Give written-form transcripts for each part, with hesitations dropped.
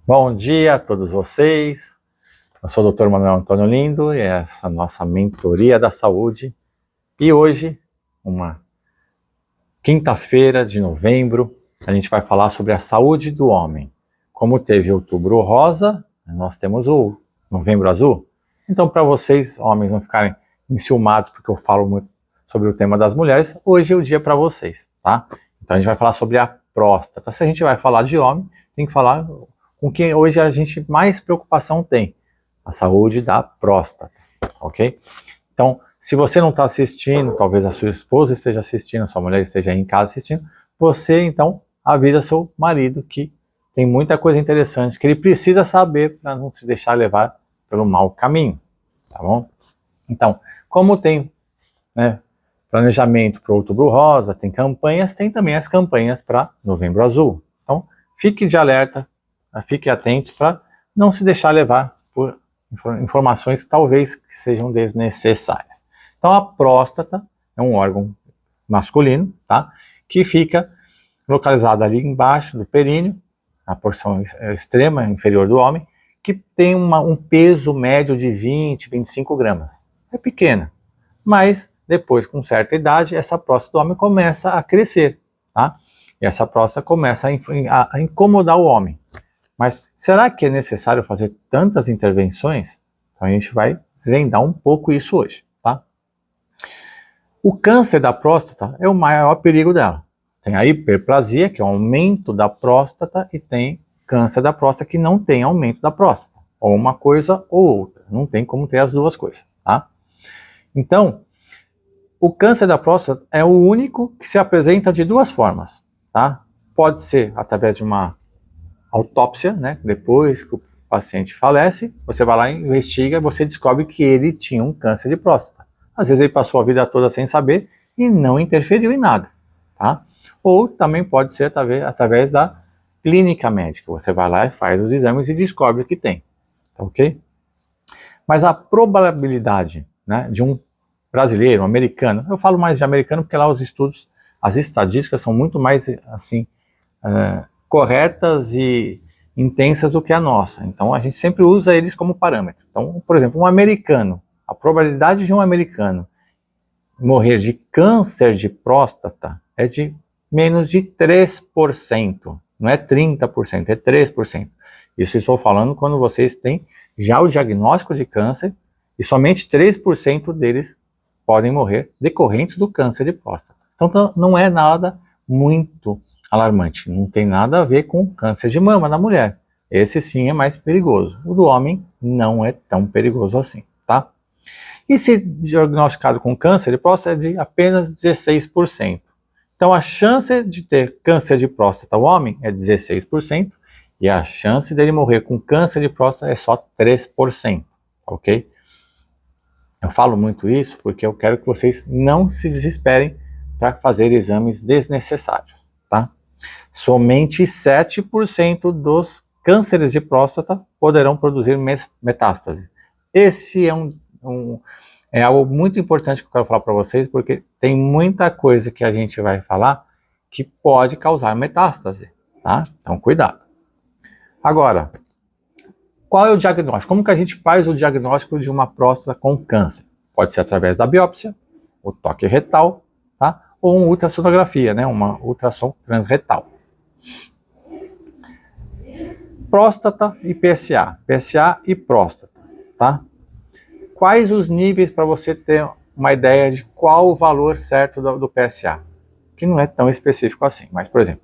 Bom dia a todos vocês. Eu sou o Dr. Manuel Antônio Lindo e essa é a nossa mentoria da saúde. E hoje, uma quinta-feira de novembro, a gente vai falar sobre a saúde do homem. Como teve outubro rosa, nós temos o novembro azul. Então, para vocês, homens, não ficarem enciumados porque eu falo muito sobre o tema das mulheres, hoje é o dia para vocês, tá? Então, a gente vai falar sobre a próstata. Se a gente vai falar de homem, tem que falar com quem hoje a gente mais preocupação tem, a saúde da próstata, ok? Então, se você não está assistindo, talvez a sua esposa esteja assistindo, a sua mulher esteja aí em casa assistindo, você então avisa seu marido que tem muita coisa interessante que ele precisa saber para não se deixar levar pelo mau caminho, tá bom? Então, como tem, né, planejamento para outubro rosa, tem campanhas, tem também as campanhas para novembro azul. Então, fique de alerta, fique atento para não se deixar levar por informações que talvez sejam desnecessárias. Então, a próstata é um órgão masculino, tá? Que fica localizado ali embaixo do períneo, na porção extrema inferior do homem, que tem um peso médio de 20, 25 gramas. É pequena, mas depois, com certa idade, essa próstata do homem começa a crescer, tá? E essa próstata começa a incomodar o homem. Mas será que é necessário fazer tantas intervenções? Então a gente vai desvendar um pouco isso hoje, tá? O câncer da próstata é o maior perigo dela. Tem a hiperplasia, que é o aumento da próstata, e tem câncer da próstata que não tem aumento da próstata. Ou uma coisa ou outra. Não tem como ter as duas coisas, tá? Então, o câncer da próstata é o único que se apresenta de duas formas, tá? Pode ser através de uma autópsia, né? Depois que o paciente falece, você vai lá, investiga, você descobre que ele tinha um câncer de próstata. Às vezes ele passou a vida toda sem saber e não interferiu em nada, tá? Ou também pode ser através da clínica médica. Você vai lá e faz os exames e descobre que tem, tá ok? Mas a probabilidade, né, de um brasileiro, um americano, eu falo mais de americano porque lá os estudos, as estatísticas são muito mais, assim, corretas e intensas do que a nossa. Então a gente sempre usa eles como parâmetro. Então, por exemplo, um americano, a probabilidade de um americano morrer de câncer de próstata é de menos de 3%. Não é 30%, é 3%. Isso estou falando quando vocês têm já o diagnóstico de câncer e somente 3% deles podem morrer decorrentes do câncer de próstata. Então não é nada muito alarmante, não tem nada a ver com câncer de mama na mulher. Esse sim é mais perigoso. O do homem não é tão perigoso assim, tá? E se diagnosticado com câncer de próstata é de apenas 16%. Então a chance de ter câncer de próstata ao homem é 16% e a chance dele morrer com câncer de próstata é só 3%, ok? Eu falo muito isso porque eu quero que vocês não se desesperem para fazer exames desnecessários, tá? Somente 7% dos cânceres de próstata poderão produzir metástase. Esse é algo muito importante que eu quero falar para vocês, porque tem muita coisa que a gente vai falar que pode causar metástase, tá? Então, cuidado. Agora, qual é o diagnóstico? Como que a gente faz o diagnóstico de uma próstata com câncer? Pode ser através da biópsia, o toque retal, tá? Ou uma ultrassonografia, né? Uma ultrassom transretal. Próstata e PSA. PSA e próstata, tá? Quais os níveis para você ter uma ideia de qual o valor certo do PSA? Que não é tão específico assim, mas, por exemplo,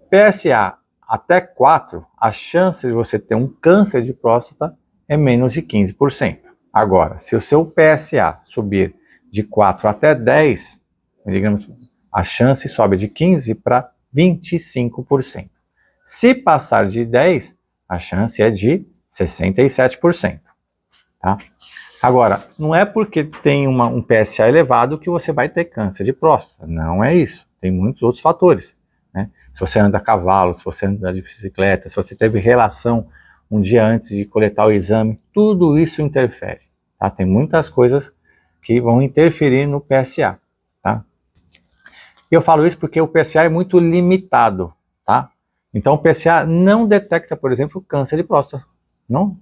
PSA até 4, a chance de você ter um câncer de próstata é menos de 15%. Agora, se o seu PSA subir de 4 até 10 miligramas, a chance sobe de 15% para 25%. Se passar de 10, a chance é de 67%. Tá? Agora, não é porque tem um PSA elevado que você vai ter câncer de próstata. Não é isso. Tem muitos outros fatores, né? Se você anda a cavalo, se você anda de bicicleta, se você teve relação um dia antes de coletar o exame, tudo isso interfere. Tá? Tem muitas coisas que vão interferir no PSA. Tá? E eu falo isso porque o PSA é muito limitado. Tá? Então o PSA não detecta, por exemplo, câncer de próstata. Não?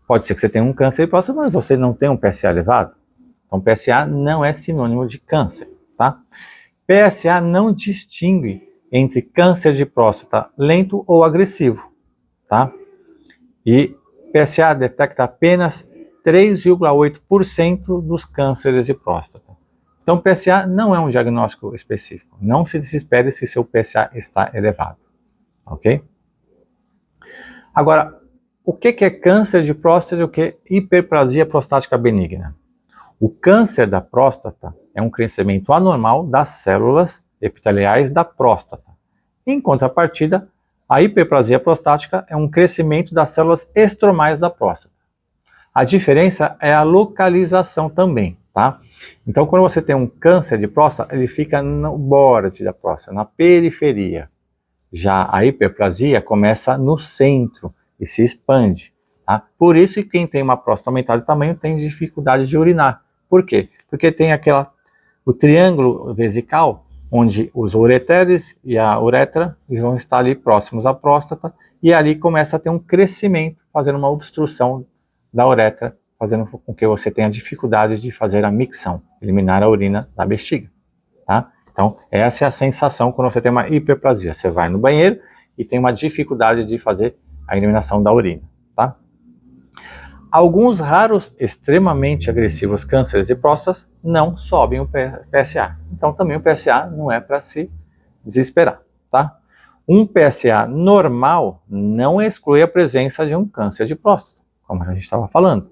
Pode ser que você tenha um câncer de próstata, mas você não tem um PSA elevado. Então PSA não é sinônimo de câncer, tá? PSA não distingue entre câncer de próstata lento ou agressivo, tá? E PSA detecta apenas 3,8% dos cânceres de próstata. Então, PSA não é um diagnóstico específico. Não se desespere se seu PSA está elevado, ok? Agora, o que é câncer de próstata e o que é hiperplasia prostática benigna? O câncer da próstata é um crescimento anormal das células epiteliais da próstata. Em contrapartida, a hiperplasia prostática é um crescimento das células estromais da próstata. A diferença é a localização também, tá? Então, quando você tem um câncer de próstata, ele fica no borde da próstata, na periferia. Já a hiperplasia começa no centro e se expande, tá? Por isso que quem tem uma próstata aumentada de tamanho tem dificuldade de urinar. Por quê? Porque tem o triângulo vesical, onde os ureteres e a uretra vão estar ali próximos à próstata, e ali começa a ter um crescimento, fazendo uma obstrução da uretra, fazendo com que você tenha dificuldade de fazer a micção, eliminar a urina da bexiga, tá? Então, essa é a sensação quando você tem uma hiperplasia. Você vai no banheiro e tem uma dificuldade de fazer a eliminação da urina, tá? Alguns raros, extremamente agressivos cânceres de próstata não sobem o PSA. Então, também o PSA não é para se desesperar, tá? Um PSA normal não exclui a presença de um câncer de próstata, como a gente estava falando.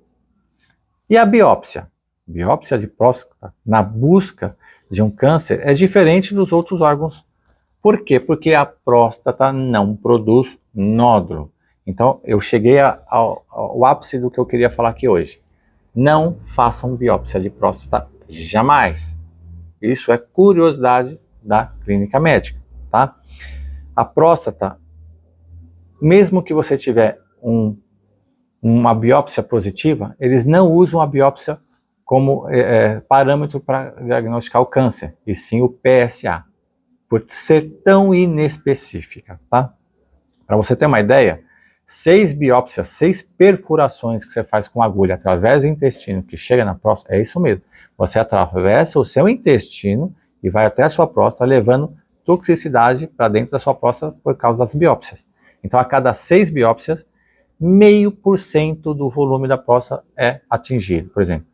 E a biópsia? Biópsia de próstata, na busca de um câncer, é diferente dos outros órgãos. Por quê? Porque a próstata não produz nódulo. Então, eu cheguei ao ápice do que eu queria falar aqui hoje. Não façam biópsia de próstata jamais. Isso é curiosidade da clínica médica, tá? A próstata, mesmo que você tiver uma biópsia positiva, eles não usam a biópsia como parâmetro para diagnosticar o câncer, e sim o PSA, por ser tão inespecífica, tá? Para você ter uma ideia, 6 biópsias, 6 perfurações que você faz com agulha através do intestino que chega na próstata, é isso mesmo. Você atravessa o seu intestino e vai até a sua próstata, levando toxicidade para dentro da sua próstata por causa das biópsias. Então, a cada 6 biópsias, 0,5% do volume da próstata é atingido. Por exemplo,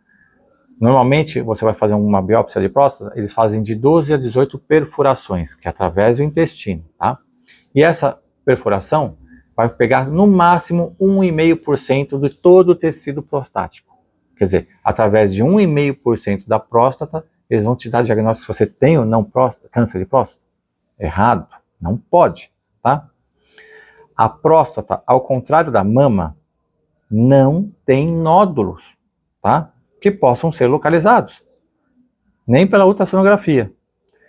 normalmente você vai fazer uma biópsia de próstata, eles fazem de 12 a 18 perfurações, que é através do intestino, tá? E essa perfuração vai pegar no máximo 1,5% de todo o tecido prostático. Quer dizer, através de 1,5% da próstata, eles vão te dar diagnóstico se você tem ou não câncer de próstata. Errado, não pode, tá? A próstata, ao contrário da mama, não tem nódulos, tá? Que possam ser localizados, nem pela ultrassonografia,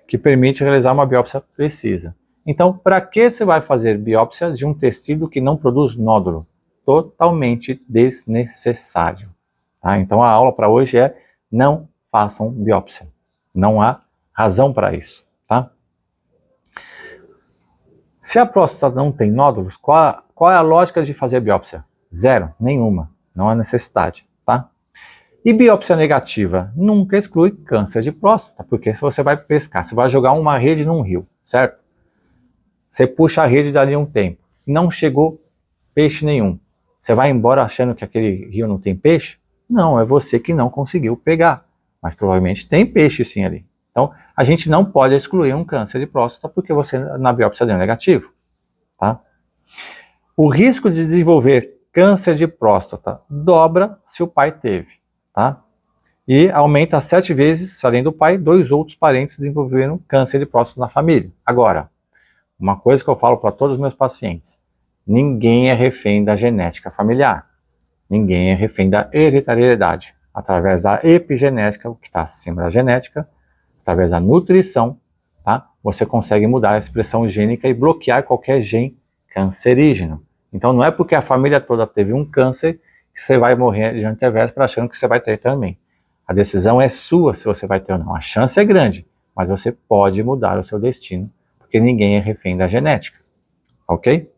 que permite realizar uma biópsia precisa. Então, para que você vai fazer biópsia de um tecido que não produz nódulo? Totalmente desnecessário, tá? Então, a aula para hoje é: não façam biópsia. Não há razão para isso, tá? Se a próstata não tem nódulos, qual é a lógica de fazer biópsia? Zero, nenhuma, não há necessidade, tá? E biópsia negativa nunca exclui câncer de próstata, porque se você vai pescar, você vai jogar uma rede num rio, certo? Você puxa a rede dali um tempo, não chegou peixe nenhum. Você vai embora achando que aquele rio não tem peixe? Não, é você que não conseguiu pegar, mas provavelmente tem peixe sim ali. Então, a gente não pode excluir um câncer de próstata porque você na biópsia deu negativo, tá? O risco de desenvolver câncer de próstata dobra se o pai teve, tá? E aumenta 7 vezes, se além do pai, 2 outros parentes desenvolveram câncer de próstata na família. Agora, uma coisa que eu falo para todos os meus pacientes: ninguém é refém da genética familiar. Ninguém é refém da hereditariedade. Através da epigenética, o que está acima da genética, através da nutrição, tá? Você consegue mudar a expressão gênica e bloquear qualquer gene cancerígeno. Então não é porque a família toda teve um câncer que você vai morrer de antevéspera achando que você vai ter também. A decisão é sua se você vai ter ou não. A chance é grande, mas você pode mudar o seu destino, porque ninguém é refém da genética. ok?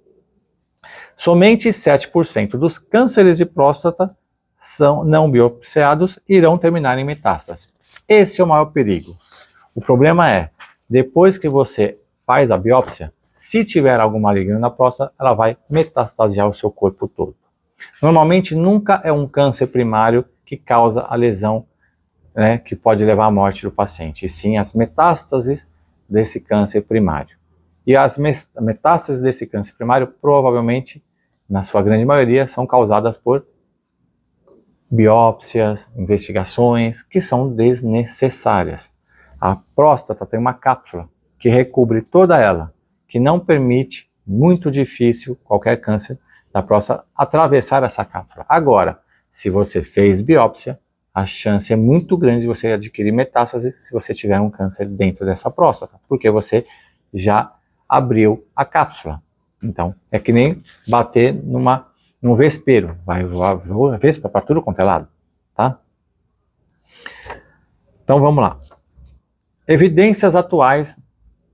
Somente 7% dos cânceres de próstata são não biopsiados irão terminar em metástase. Esse é o maior perigo. O problema é, depois que você faz a biópsia, se tiver algo maligno na próstata, ela vai metastasear o seu corpo todo. Normalmente nunca é um câncer primário que causa a lesão, né, que pode levar à morte do paciente, e sim as metástases desse câncer primário. E as metástases desse câncer primário, provavelmente, na sua grande maioria, são causadas por biópsias, investigações, que são desnecessárias. A próstata tem uma cápsula que recobre toda ela, que não permite, muito difícil, qualquer câncer da próstata atravessar essa cápsula. Agora, se você fez biópsia, a chance é muito grande de você adquirir metástase se você tiver um câncer dentro dessa próstata, porque você já abriu a cápsula. Então, é que nem bater num vespeiro, vai voar vespa para tudo quanto é lado, tá? Então, vamos lá. Evidências atuais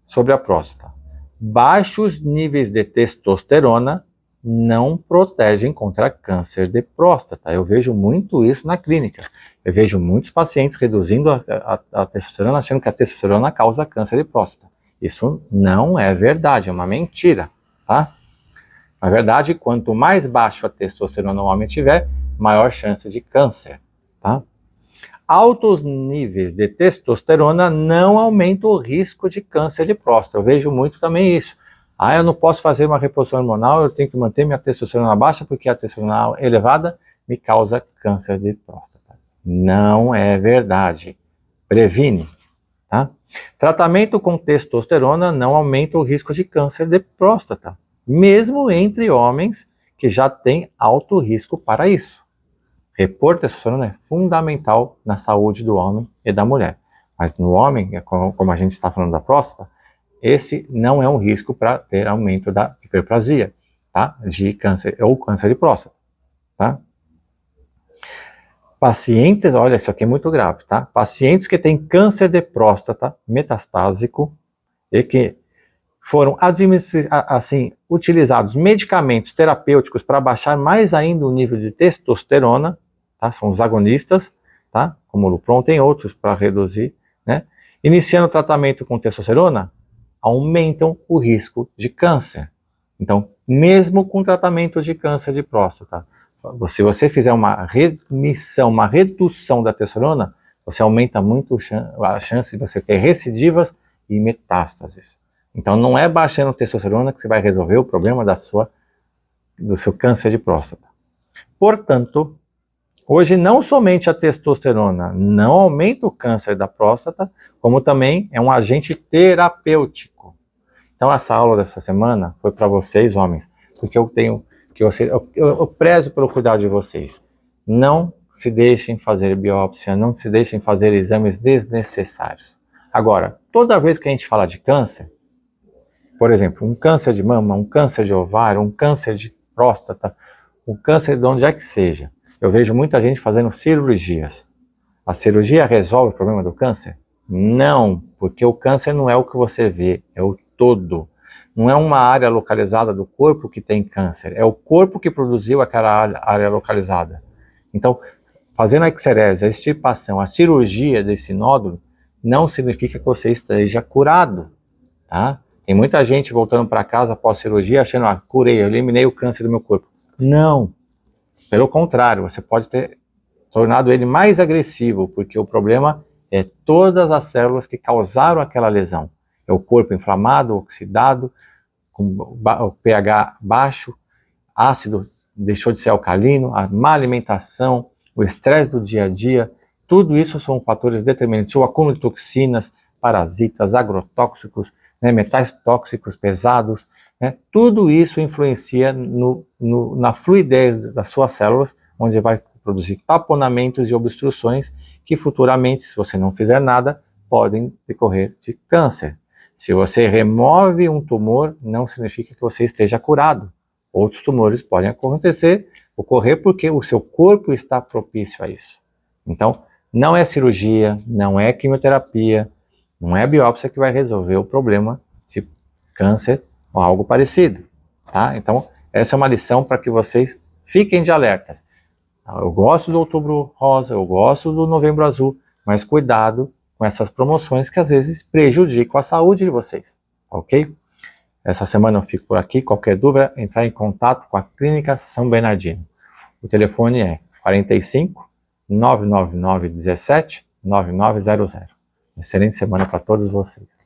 sobre a próstata. Baixos níveis de testosterona não protegem contra câncer de próstata. Eu vejo muito isso na clínica. Eu vejo muitos pacientes reduzindo a testosterona, achando que a testosterona causa câncer de próstata. Isso não é verdade, é uma mentira, tá? Na verdade, quanto mais baixo a testosterona o homem tiver, maior chance de câncer, tá? Altos níveis de testosterona não aumentam o risco de câncer de próstata. Eu vejo muito também isso. Eu não posso fazer uma reposição hormonal, eu tenho que manter minha testosterona baixa porque a testosterona elevada me causa câncer de próstata. Não é verdade. Previne, tá? Tratamento com testosterona não aumenta o risco de câncer de próstata, mesmo entre homens que já têm alto risco para isso. Repor testosterona é fundamental na saúde do homem e da mulher. Mas no homem, como a gente está falando da próstata, esse não é um risco para ter aumento da hiperplasia, tá? De câncer ou câncer de próstata, tá? Pacientes, olha, isso aqui é muito grave, tá? Pacientes que têm câncer de metastásico e que foram utilizados medicamentos terapêuticos para baixar mais ainda o nível de testosterona, tá? São os agonistas, tá? Como o Lupron, tem outros para reduzir, né? Iniciando o tratamento com testosterona, aumentam o risco de câncer. Então, mesmo com tratamento de câncer de próstata, se você fizer uma remissão, uma redução da testosterona, você aumenta muito a chance de você ter recidivas e metástases. Então, não é baixando testosterona que você vai resolver o problema do seu câncer de próstata. Portanto, hoje não somente a testosterona não aumenta o câncer da próstata, como também é um agente terapêutico. Então essa aula dessa semana foi para vocês, homens, porque eu prezo pelo cuidado de vocês. Não se deixem fazer biópsia, não se deixem fazer exames desnecessários. Agora, toda vez que a gente fala de câncer, por exemplo, um câncer de mama, um câncer de ovário, um câncer de próstata, um câncer de onde é que seja, eu vejo muita gente fazendo cirurgias. A cirurgia resolve o problema do câncer? Não, porque o câncer não é o que você vê, é o todo. Não é uma área localizada do corpo que tem câncer, é o corpo que produziu aquela área localizada. Então, fazendo a excerese, a extirpação, a cirurgia desse nódulo, não significa que você esteja curado, tá? Tem muita gente voltando para casa após cirurgia achando, curei, eu eliminei o câncer do meu corpo. Não, pelo contrário, você pode ter tornado ele mais agressivo, porque o problema é todas as células que causaram aquela lesão. É o corpo inflamado, oxidado, com o pH baixo, ácido deixou de ser alcalino, a má alimentação, o estresse do dia a dia, tudo isso são fatores determinantes. O acúmulo de toxinas, parasitas, agrotóxicos, né, metais tóxicos pesados, né, tudo isso influencia na fluidez das suas células, onde vai produzir taponamentos e obstruções que futuramente, se você não fizer nada, podem decorrer de câncer. Se você remove um tumor, não significa que você esteja curado. Outros tumores podem ocorrer porque o seu corpo está propício a isso. Então, não é cirurgia, não é quimioterapia, não é biópsia que vai resolver o problema de câncer ou algo parecido, tá? Então, essa é uma lição para que vocês fiquem de alertas. Eu gosto do Outubro Rosa, eu gosto do Novembro Azul, mas cuidado com essas promoções que às vezes prejudicam a saúde de vocês, ok? Essa semana eu fico por aqui. Qualquer dúvida, entrar em contato com a Clínica São Bernardino. O telefone é 45 999 17 9900. Excelente semana para todos vocês.